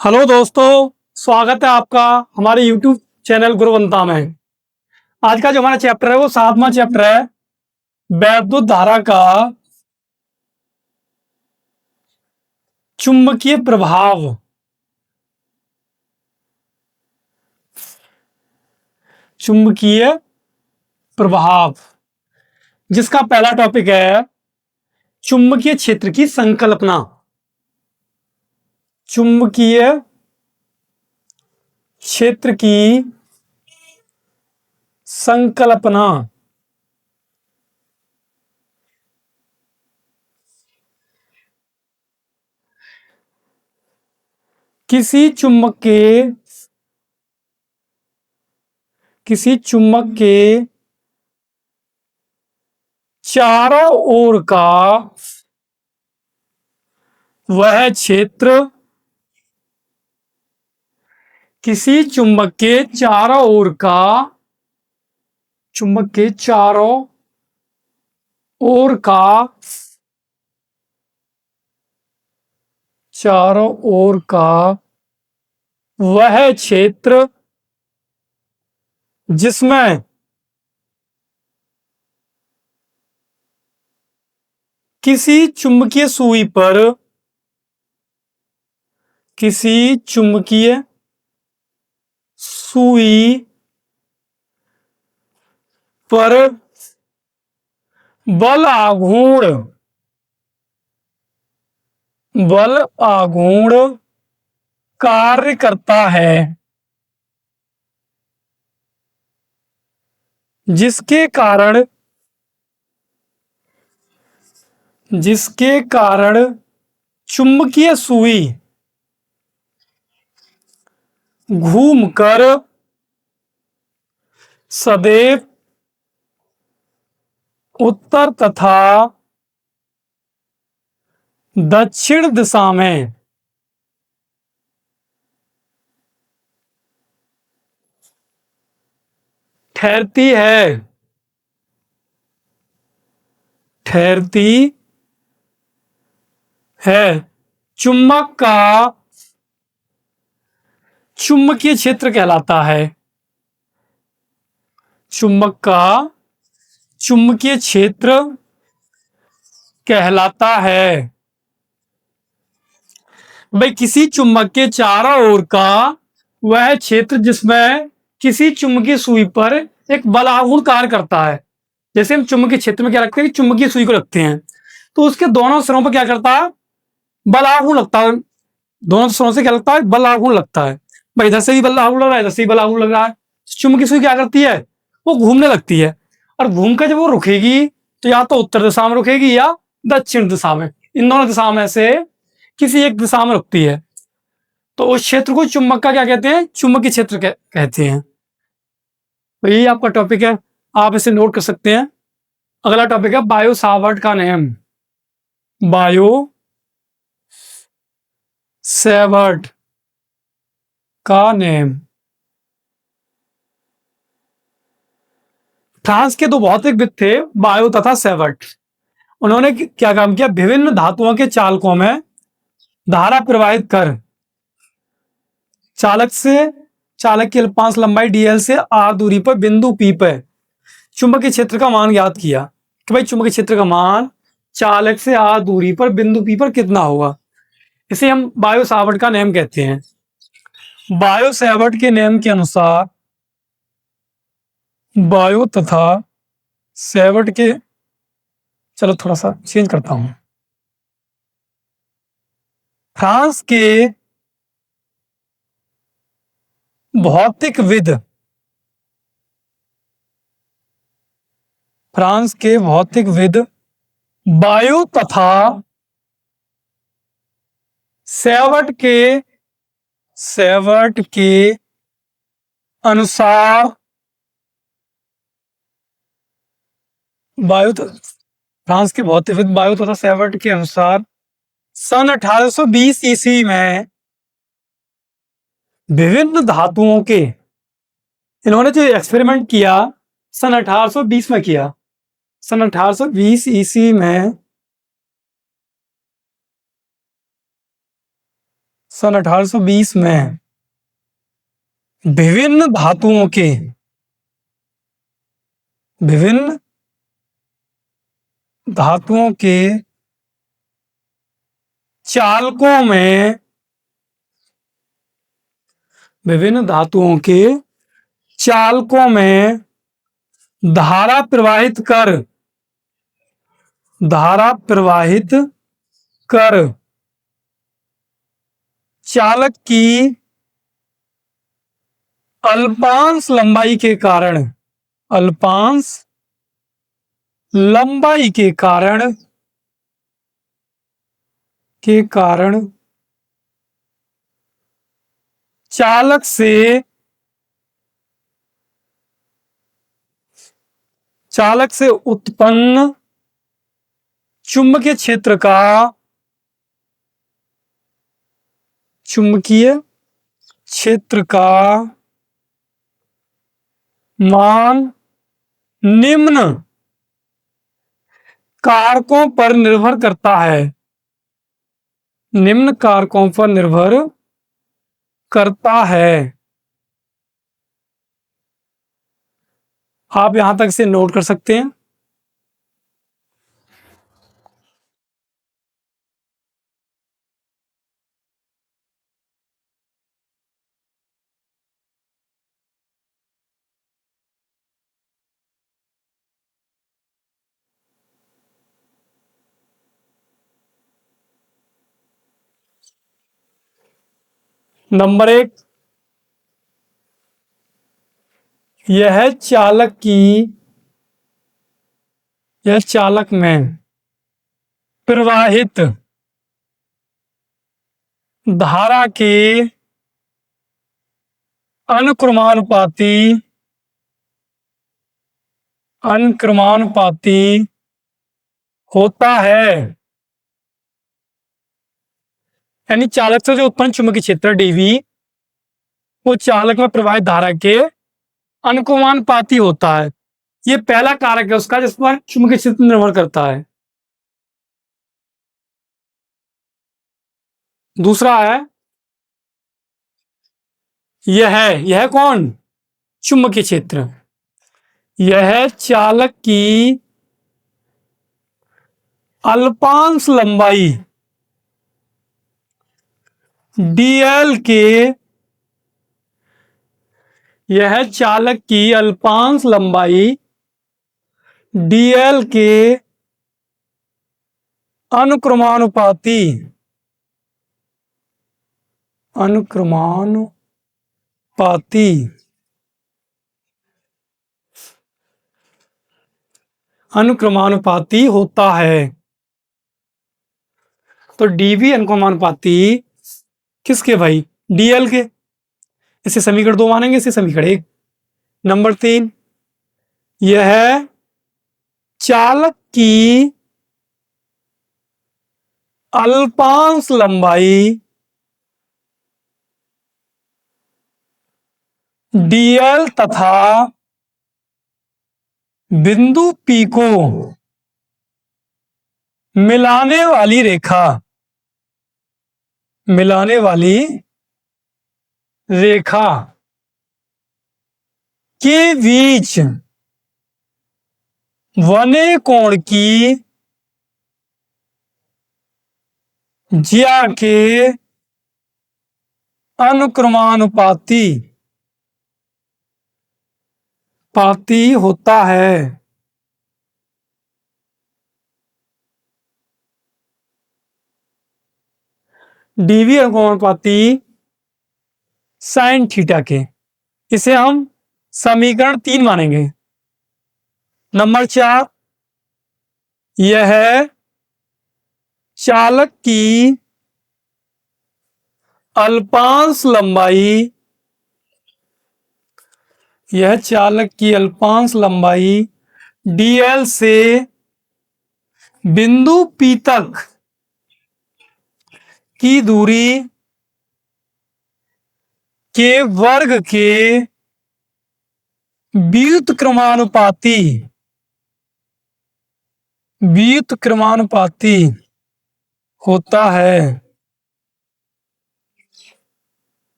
Hello दोस्तों, स्वागत है आपका हमारे YouTube चैनल गुरुवंता में। आज का जो हमारा चैप्टर है वो 7वां चैप्टर है, वैद्युत धारा का चुंबकीय प्रभाव। चुंबकीय प्रभाव जिसका पहला टॉपिक है चुंबकीय क्षेत्र की संकल्पना। चुंबकीय क्षेत्र की संकल्पना। किसी चुंबक के चारों ओर का वह क्षेत्र, किसी चुंबक के चारों ओर का, चुंबक के चारों ओर का, चारों ओर का वह क्षेत्र जिसमें किसी चुंबकीय सुई पर, किसी चुंबकीय सुई पर बल आघूर्ण कार्य करता है, जिसके कारण चुंबकीय सुई घूमकर सदैव उत्तर तथा दक्षिण दिशा में ठहरती है। चुंबक का चुंबकीय क्षेत्र कहलाता है। चुंबक का चुंबकीय क्षेत्र कहलाता है। भाई, किसी चुंबक के चारों ओर का वह क्षेत्र जिसमें किसी चुंबकीय सुई पर एक बलाघूर्ण कार्य करता है। जैसे हम चुंबकीय क्षेत्र में क्या रखते हैं, चुंबकीय सुई को रखते हैं, तो उसके दोनों सिरों पर क्या करता है, बलाघूर्ण लगता है। दोनों सिरों से क्या लगता है, बलाघूर्ण लगता है। भाई, इधर से भी बलाघूर्ण लग रहा है, इधर से भी बलाघूर्ण लग रहा है। चुंबकीय सुई क्या करती है, वो घूमने लगती है, और घूमकर जब वो रुकेगी तो या तो उत्तर दिशा में रुकेगी या दक्षिण दिशा में। इन दोनों दिशा में से किसी एक दिशा में रुकती है, तो उस क्षेत्र को चुंबक का क्या कहते हैं, चुंबकीय क्षेत्र कहते हैं। तो यही आपका टॉपिक है, आप इसे नोट कर सकते हैं। अगला टॉपिक है बायो सावर्ट का नियम। बायो सावर्ट का नियम। फ्रांस के दो भौतिकविद थे, बायो तथा सावर्ट। उन्होंने क्या काम किया, विभिन्न धातुओं के चालकों में धारा प्रवाहित कर चालक की अल्पांश लंबाई dl से r दूरी पर बिंदु P पर चुंबकीय क्षेत्र का मान ज्ञात किया। कि भाई, चुंबकीय क्षेत्र का मान चालक से r दूरी पर बिंदु P पर कितना होगा। इसे हम बायो सावर्ट का नियम कहते हैं। बायो सावर्ट के नियम के अनुसार, बायो तथा सावर्ट के, चलो थोड़ा सा चेंज करता हूं। फ्रांस के भौतिकविद, बायो तथा सावर्ट के अनुसार, फ्रांस के भौतिकविद बायो तथा सावर्ट के अनुसार सन 1820 ईस्वी में विभिन्न धातुओं के, इन्होंने जो एक्सपेरिमेंट किया सन 1820 में किया। सन 1820 ईस्वी में सन 1820 में विभिन्न धातुओं के चालकों में धारा प्रवाहित कर चालक की अल्पांश लंबाई के कारण चालक से उत्पन्न चुंबकीय क्षेत्र का मान निम्न कारकों पर निर्भर करता है। आप यहां तक इसे नोट कर सकते हैं। नंबर 1, यह चालक में प्रवाहित धारा के अनुक्रमानुपाती होता है। यानी चालक से जो उत्पन्न चुंबकीय क्षेत्र डीवी वो चालक में प्रवाहित धारा के अनुक्रमानुपाती होता है। ये पहला कारक है उसका जिस पर चुंबकीय क्षेत्र निर्भर करता है। दूसरा है यह कौन? चुंबकीय क्षेत्र। यह चालक की अल्पांश लंबाई डीएल के अनुक्रमानुपाती होता है। तो डीवी अनुक्रमानुपाती किसके भाई? डीएल के। इसे समीकरण 2 मानेंगे, इसे समीकरण 1। नंबर 3, यह चालक की अल्पांश लंबाई डीएल तथा बिंदु पी को मिलाने वाली रेखा के बीच बने कोण की ज्या के अनुक्रमानुपाती होता है। डीवी अनुक्रमानुपाती साइन थीटा के। इसे हम समीकरण 3 मानेंगे। नंबर 4, यह चालक की अल्पांश लंबाई डीएल से बिंदु पी तक की दूरी के वर्ग के व्युत्क्रमानुपाती होता है।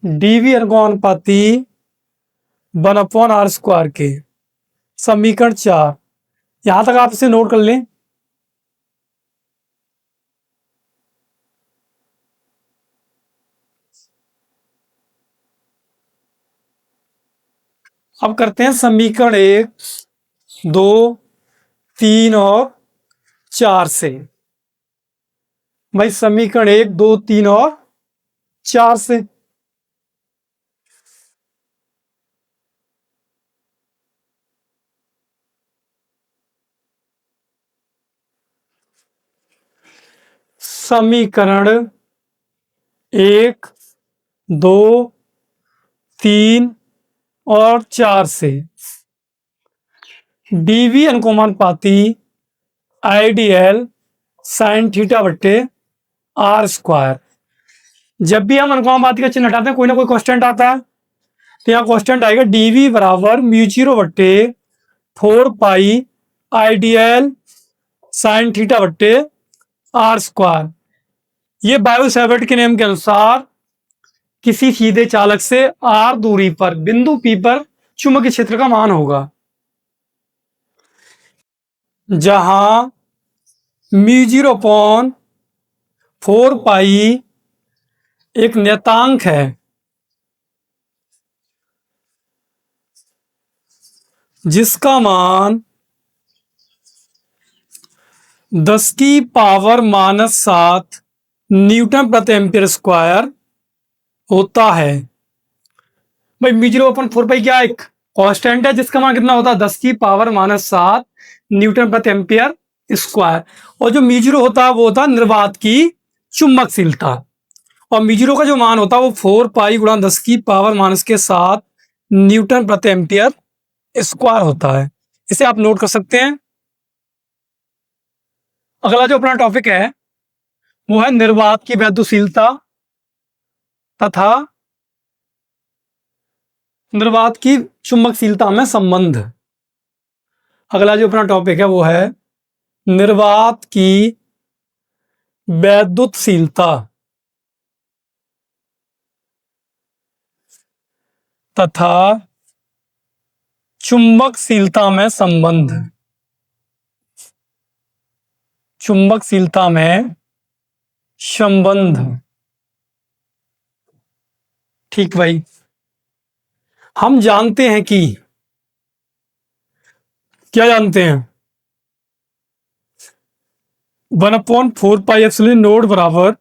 डीवी अनुपाती 1/r² के समीकरण 4। यहां तक आप इसे नोट कर लें। अब करते हैं समीकरण 1, 2, 3 और 4 से। भाई समीकरण 1, 2, 3 और 4 से समीकरण 1, 2, 3 और 4 से डीवी अनुपाती आईडीएल साइन थीटा बट्टे r²। जब भी हम अनुपाती का चिन्ह हटाते हैं कोई ना कोई कांस्टेंट आता है, तो यहाँ कांस्टेंट आएगा डीवी बराबर म्यू0 बट्टे 4 पाई आईडीएल साइन थीटा बट्टे r²। ये बायो-सैवर्ट के नियम के अनुसार किसी सीधे चालक से r दूरी पर बिंदु P पर चुंबकीय क्षेत्र का मान होगा, जहां μ0/4 पाई एक नियतांक है जिसका मान 10⁻⁻7 न्यूटन प्रति एम्पीयर स्क्वायर होता है। भाई μ0/4 पाई क्या एक कांस्टेंट है जिसका मान कितना होता है 10⁻⁻7 न्यूटन प्रति एम्पीयर स्क्वायर। और जो μ0 होता है वो होता है निर्वात की चुंबकशीलता, और μ0 का जो मान होता है वो 4 पाई गुणा 10⁻⁻7 न्यूटन प्रति एम्पीयर स्क्वायर होता है। इसे आप नोट कर सकते हैं। अगला जो अपना टॉपिक है वो है निर्वात की वैद्युशीलता तथा निर्वात की चुंबकशीलता में संबंध। अगला जो अपना टॉपिक है वो है निर्वात की वैद्युतशीलता तथा चुंबकशीलता में संबंध। चुंबकशीलता में संबंध। ठीक भाई, हम जानते हैं कि क्या जानते हैं 1/4 पाई एप्सिलॉन नॉट बराबर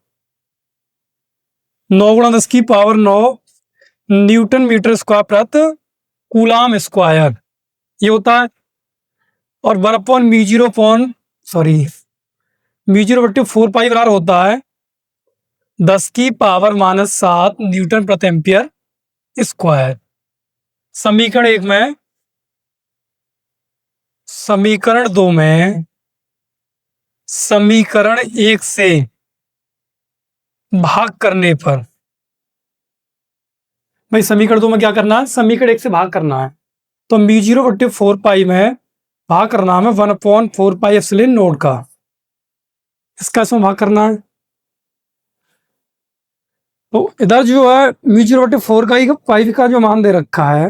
9 गुणा 10⁻9 न्यूटन मीटर स्क्वायर प्रति कूलाम स्क्वायर ये होता है। और 1/μ0 पाई बराबर होता है 10⁻⁻7 न्यूटन प्रति एम्पियर स्क्वायर। समीकरण 1 में, समीकरण 2 में समीकरण 1 से भाग करने पर, भाई समीकरण 2 में क्या करना है, समीकरण 1 से भाग करना है। तो μ0/4 पाई में भाग करना है 1/4 पाई एप्सिलॉन नॉट का, इसका इसमें भाग करना है। तो इधर जो है μ0/4 का ही पाई का जो मान दे रखा है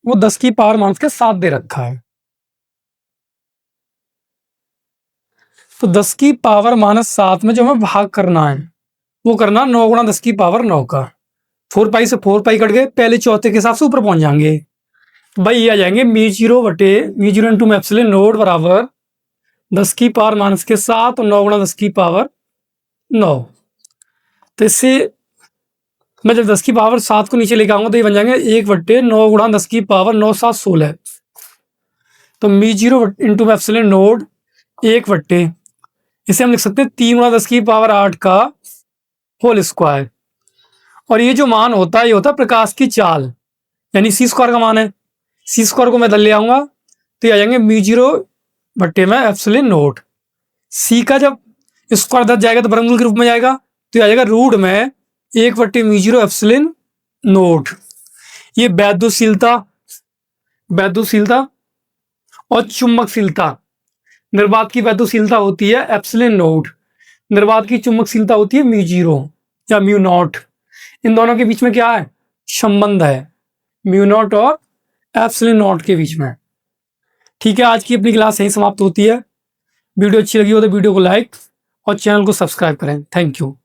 वो 10⁻⁻7 दे रखा है। तो 10⁻⁻7 में जो हमें भाग करना है वो करना 9 गुणा 10⁻9 का। 4 पाई से 4 पाई कट गए, पहले चौथे के हिसाब से ऊपर पहुंच जाएंगे। तो भाई ये आ जाएंगे μ0 इंटू एप्सिलॉन नॉट बराबर 10⁻⁻7 और 9 गुणा 10⁻9। तो इससे मैं जब 10⁻7 को नीचे लेके आऊंगा तो ये बन जाएंगे 1/9 गुणा 10⁻9 7 16। तो μ0 इंटू एप्सिलॉन नॉट 1/, इसे हम लिख सकते हैं 3 गुणा 10⁻8 का होल स्क्वायर। और ये जो मान होता है ये होता है प्रकाश की चाल, यानी c² का मान है। c² को मैं इधर ले आऊंगा तो ये आ जाएंगे μ0 में एप्सिलॉन नॉट। c का जब स्क्वायर इधर जाएगा तो वर्गमूल के रूप में जाएगा, तो ये आ जाएगा रूट में 1/μ0 एप्सिलॉन नॉट। ये वैद्युशीलता और चुंबकशीलता। निर्वात की वैद्युशीलता होती है एप्सिलॉन नॉट, निर्वात की चुंबकशीलता होती है μ0 या μ0। इन दोनों के बीच में क्या है, संबंध है म्यू नॉट और एप्सिलॉन नॉट के बीच में। ठीक है, आज की अपनी क्लास यहीं समाप्त होती है। वीडियो अच्छी लगी हो तो वीडियो को लाइक और चैनल को सब्सक्राइब करें। Thank you.